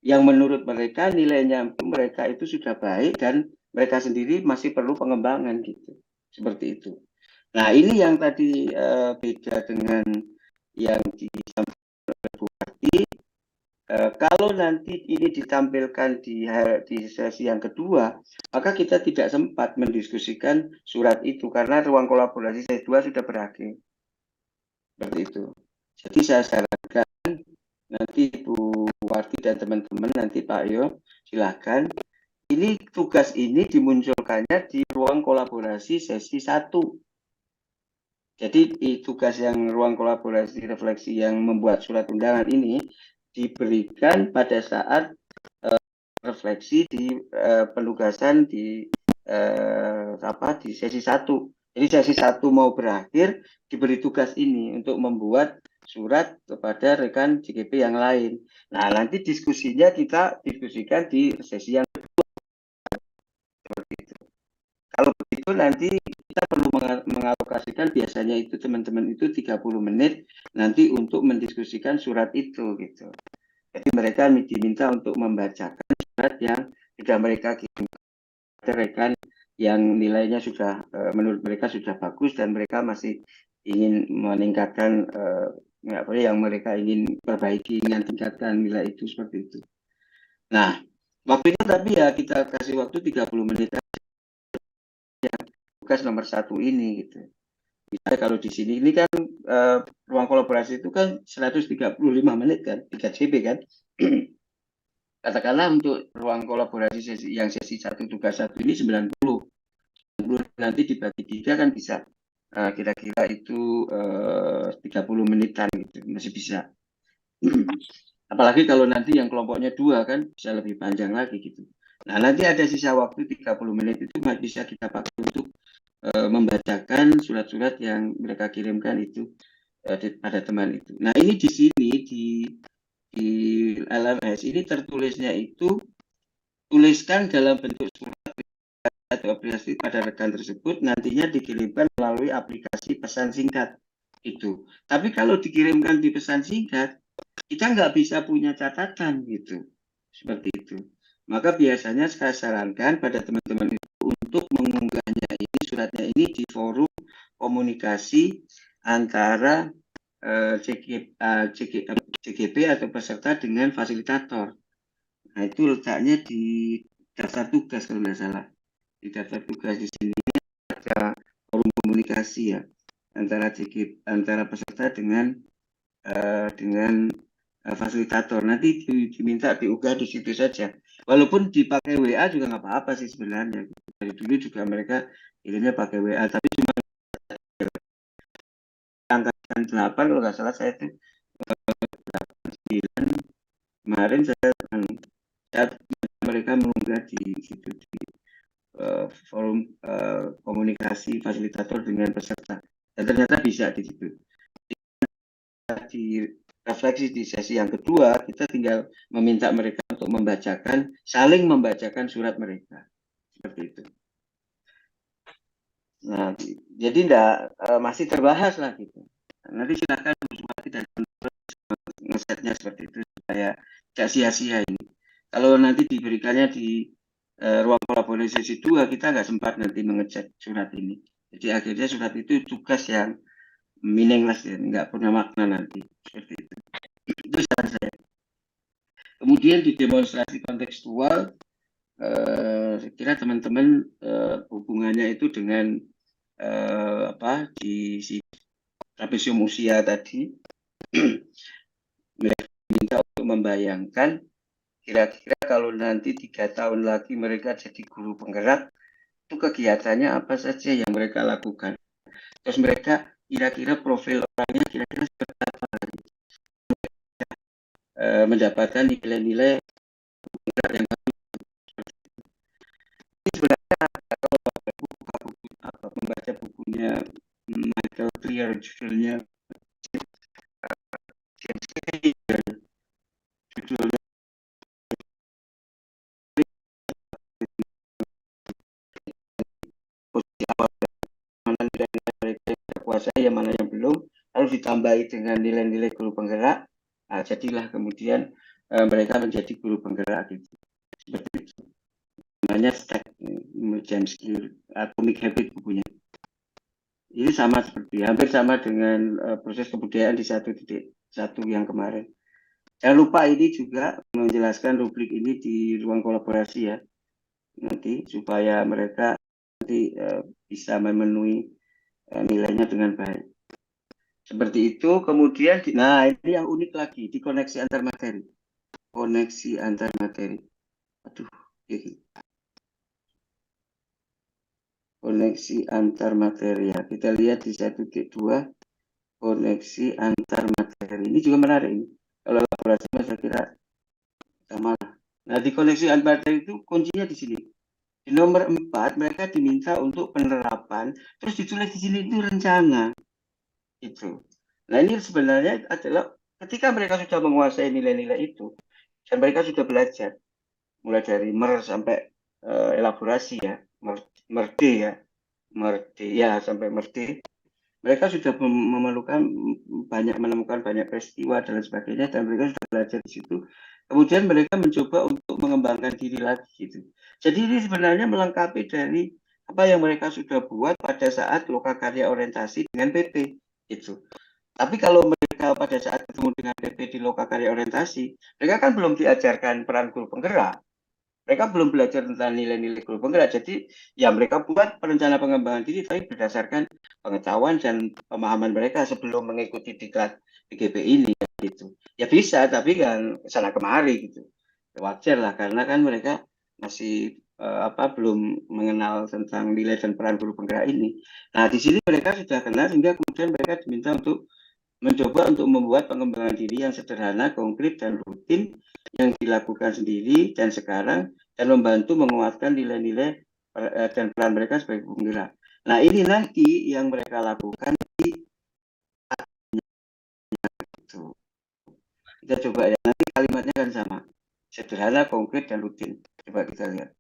yang menurut mereka nilainya mereka itu sudah baik dan mereka sendiri masih perlu pengembangan gitu, seperti itu. Nah ini yang tadi beda dengan yang disampaikan oleh Bu Wati. Kalau nanti ini ditampilkan di sesi yang kedua, maka kita tidak sempat mendiskusikan surat itu karena ruang kolaborasi sesi 2 sudah berakhir. Seperti itu. Jadi saya sarankan nanti Bu Wati dan teman-teman, nanti Pak Yo, silakan. Ini tugas ini dimunculkannya di ruang kolaborasi sesi 1. Jadi tugas yang ruang kolaborasi refleksi yang membuat surat undangan ini diberikan pada saat refleksi di penugasan di sesi 1. Jadi sesi 1 mau berakhir diberi tugas ini untuk membuat surat kepada rekan CGP yang lain. Nah nanti diskusinya kita diskusikan di sesi yang kedua. Seperti itu. Kalau begitu nanti kita perlu mengalokasikan biasanya itu teman-teman itu 30 menit nanti untuk mendiskusikan surat itu gitu. Jadi mereka diminta untuk membacakan surat yang sudah mereka kirim kepada rekan yang nilainya sudah menurut mereka sudah bagus dan mereka masih ingin meningkatkan yang mereka ingin perbaiki dengan tingkatkan nilai itu seperti itu. Nah, waktu itu tapi ya kita kasih waktu 30 menit yang tugas nomor 1 ini gitu. Misalnya kalau di sini ini kan ruang kolaborasi itu kan 135 menit kan, 3 JP kan. Katakanlah untuk ruang kolaborasi sesi 1 tugas 1 ini 90 nanti dibagi 3 kan bisa kira-kira itu 30 menitan gitu, masih bisa. Apalagi kalau nanti yang kelompoknya 2 kan bisa lebih panjang lagi gitu. Nah, nanti ada sisa waktu 30 menit itu bisa kita pakai untuk membacakan surat-surat yang mereka kirimkan itu pada teman itu. Nah, ini di sini di LMS ini tertulisnya itu tuliskan dalam bentuk surat atau aplikasi pada rekan tersebut, nantinya dikirimkan melalui aplikasi pesan singkat itu. Tapi kalau dikirimkan di pesan singkat, kita nggak bisa punya catatan gitu, seperti itu. Maka biasanya saya sarankan pada teman-teman itu untuk mengunggahnya ini, suratnya ini di forum komunikasi antara CGP atau peserta dengan fasilitator. Nah, itu letaknya di daftar tugas kalau nggak salah. Di daftar tugas di sini ada forum komunikasi ya antara peserta dengan fasilitator. Nanti diminta diunggah di situ saja. Walaupun dipakai WA juga nggak apa-apa sih sebenarnya. Dari dulu juga mereka kirimnya pakai WA, tapi cuma angkatan 8 kalau nggak salah saya itu 9 kemarin saya mereka mengunggah di situ di forum komunikasi fasilitator dengan peserta, dan ternyata bisa di situ. Di refleksi di sesi yang kedua, kita tinggal meminta mereka untuk saling membacakan surat mereka, seperti itu. Nah, jadi masih terbahas lah gitu. Nanti silakan kita ngesetnya seperti itu supaya tidak sia-sia ini. Kalau nanti diberikannya di ruang kolaborasi sesi 2, kita nggak sempat nanti mengecek surat ini. Jadi akhirnya surat itu tugas yang meaningless ya, nggak punya makna nanti, seperti itu. Itu saran saya. Kemudian di demonstrasi kontekstual, saya kira teman-teman hubungannya itu dengan di trapesium usia tadi, mereka minta untuk membayangkan kira-kira kalau nanti 3 tahun lagi mereka jadi guru penggerak, itu kegiatannya apa saja yang mereka lakukan. Terus mereka kira-kira profil orangnya kira-kira seperti apa, mendapatkan nilai-nilai yang ini sebenarnya kalau membaca bukunya Michael Clear, judulnya mana nilai-nilai mereka yang terkuasai, yang mana yang belum, lalu ditambahi dengan nilai-nilai guru penggerak, jadilah kemudian mereka menjadi guru penggerak gitu. Seperti itu. Namanya Stack, James Clear, Atomic Habit bukunya. Ini hampir sama dengan proses kebudayaan di 1.1 yang kemarin. Jangan lupa ini juga menjelaskan rubrik ini di ruang kolaborasi ya, nanti supaya mereka nanti bisa memenuhi nilainya dengan baik. Seperti itu. Kemudian, nah ini yang unik lagi, di koneksi antar materi. Koneksi antar materi. Aduh, koneksi antar materi ya. Kita lihat di 1.2, koneksi antar materi. Ini juga menarik ini. Kalau kolaborasi saya kira sama. Nah, di koneksi antar materi itu kuncinya di sini. Di nomor 4 mereka diminta untuk penerapan, terus ditulis di sini itu rencana. Itu. Nah, ini sebenarnya adalah ketika mereka sudah menguasai nilai-nilai itu dan mereka sudah belajar mulai dari sampai elaborasi ya, merde sampai merde. Mereka sudah menemukan banyak peristiwa dan sebagainya, dan mereka sudah belajar di situ. Kemudian mereka mencoba untuk mengembangkan diri lagi gitu. Jadi ini sebenarnya melengkapi dari apa yang mereka sudah buat pada saat lokakarya orientasi dengan PP itu. Tapi kalau mereka pada saat ketemu dengan PP di lokakarya orientasi, mereka kan belum diajarkan peran guru penggerak. Mereka belum belajar tentang nilai-nilai guru penggerak. Jadi ya mereka buat perencanaan pengembangan diri tapi berdasarkan pengetahuan dan pemahaman mereka sebelum mengikuti diklat PGP ini gitu. Ya bisa, tapi kan kesana kemari gitu. Wajar lah, karena kan mereka masih belum mengenal tentang nilai dan peran guru penggerak ini. Nah, di sini mereka sudah kenal sehingga kemudian mereka diminta untuk mencoba untuk membuat pengembangan diri yang sederhana, konkret, dan rutin yang dilakukan sendiri dan sekarang, dan membantu menguatkan nilai-nilai dan peran mereka sebagai penggerak. Nah, ini nanti yang mereka lakukan di itu. Kita coba ya, nanti kalimatnya kan sama, sederhana, konkret, dan rutin. Coba kita lihat.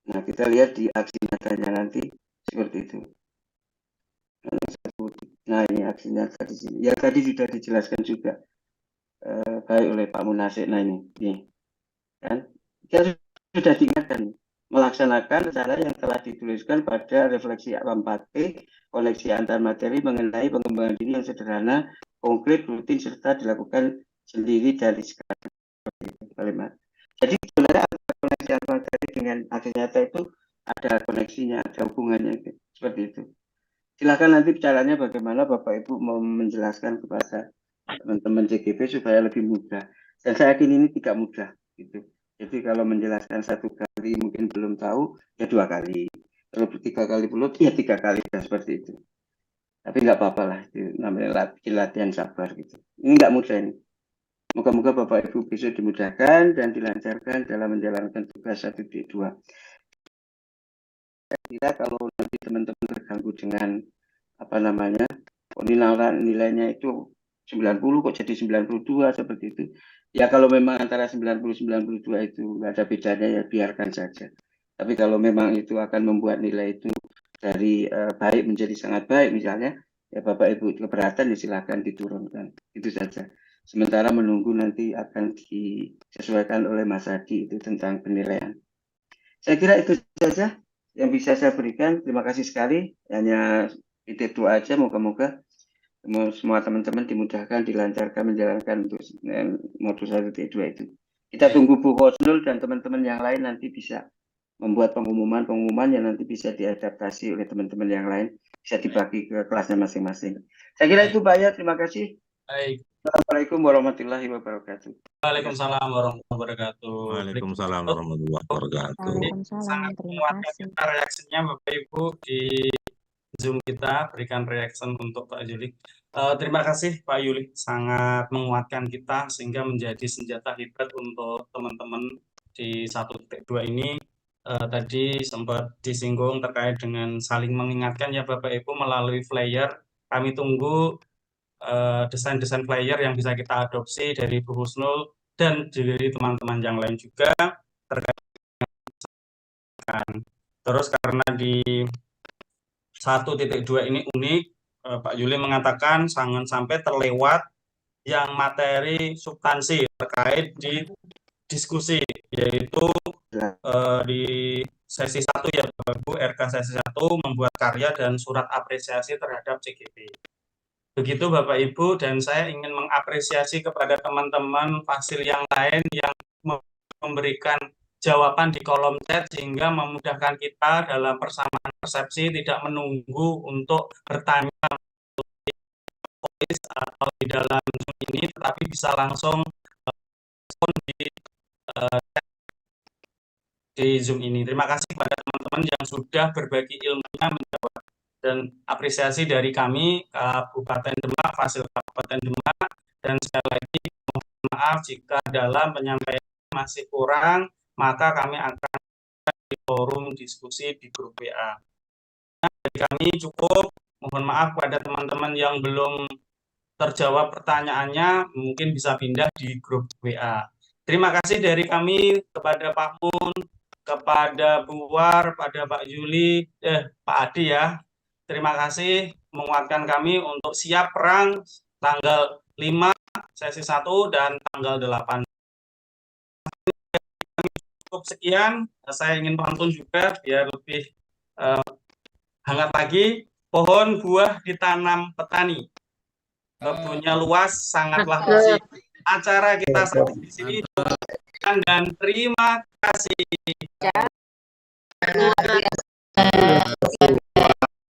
Nah, kita lihat di aksi nyatanya nanti seperti itu. Nah, ini aksi nyata di sini. Ya, tadi sudah dijelaskan juga baik oleh Pak Munasik. Nah, ini kan kita sudah diingatkan melaksanakan rencana yang telah dituliskan pada refleksi 4P, koneksi antar materi mengenai pengembangan diri yang sederhana, konkret, rutin, serta dilakukan sendiri dari sekarang. Kalimat. Jadi sebenarnya koneksi antar materi dengan aksi nyata itu ada koneksinya, ada hubungannya, seperti itu. Silakan nanti caranya bagaimana Bapak Ibu mau menjelaskan kepada teman-teman CGP supaya lebih mudah. Dan saya yakin ini tidak mudah, gitu. Jadi kalau menjelaskan 1 kali mungkin belum tahu, ya 2 kali. Kalau 3 kali belum, ya 3 kali, dan seperti itu. Tapi nggak apa-apa lah, itu namanya latihan sabar gitu. Ini nggak mudah ini. Moga-moga Bapak Ibu bisa dimudahkan dan dilancarkan dalam menjalankan tugas 1.2. Saya kira kalau nanti teman-teman terganggu dengan nilainya itu 90 kok jadi 92 seperti itu. Ya kalau memang antara 90-92 itu nggak ada bedanya, ya biarkan saja. Tapi kalau memang itu akan membuat nilai itu dari baik menjadi sangat baik misalnya, ya Bapak Ibu keberatan, ya silakan diturunkan. Itu saja. Sementara menunggu nanti akan disesuaikan oleh Mas Adi itu tentang penilaian. Saya kira itu saja yang bisa saya berikan. Terima kasih sekali. Hanya titik 2 aja, moga-moga semua teman-teman dimudahkan, dilancarkan menjalankan untuk modul 1.2 itu. Kita tunggu Bu Hosnul dan teman-teman yang lain nanti bisa membuat pengumuman yang nanti bisa diadaptasi oleh teman-teman yang lain, bisa dibagi ke kelasnya masing-masing. Saya kira itu Pak ya, terima kasih. Baik. Assalamualaikum warahmatullahi wabarakatuh. Waalaikumsalam warahmatullahi wabarakatuh. Waalaikumsalam warahmatullahi wabarakatuh. Waalaikumsalam, terima kasih. Reaksinya Bapak Ibu di Zoom kita, berikan reaksi untuk Pak Yuli. Terima kasih Pak Yuli, sangat menguatkan kita sehingga menjadi senjata hebat untuk teman-teman di 1.2 ini. Tadi sempat disinggung terkait dengan saling mengingatkan ya Bapak Ibu melalui flyer. Kami tunggu desain-desain flyer yang bisa kita adopsi dari Bu Husnul dan dari teman-teman yang lain juga terkait dengan. Terus karena di 1.2 ini unik, Pak Yuli mengatakan jangan sampai terlewat yang materi substansi terkait di diskusi, yaitu di sesi 1 ya Bapak Ibu, RK sesi 1 membuat karya dan surat apresiasi terhadap CGP. Begitu Bapak Ibu, dan saya ingin mengapresiasi kepada teman-teman fasil yang lain yang memberikan jawaban di kolom chat sehingga memudahkan kita dalam persamaan persepsi, tidak menunggu untuk bertanya atau di dalam Zoom ini, tetapi bisa langsung di Zoom ini. Terima kasih kepada teman-teman yang sudah berbagi ilmunya menjawab, dan apresiasi dari kami Kabupaten Demak, Fasil Kabupaten Demak, dan sekali lagi mohon maaf jika dalam penyampaian masih kurang, maka kami akan di forum diskusi di grup WA. Dari kami cukup, mohon maaf kepada teman-teman yang belum terjawab pertanyaannya, mungkin bisa pindah di grup WA. Terima kasih dari kami kepada Pak Mun, kepada Bu War, pada Pak Yuli, Pak Adi ya. Terima kasih menguatkan kami untuk siap perang tanggal 5 sesi 1 dan tanggal 8. Cukup sekian, saya ingin pantun juga biar lebih hangat lagi. Pohon buah ditanam petani, kebunnya luas, sangatlah bersih. Acara kita sampai di sini dan terima kasih.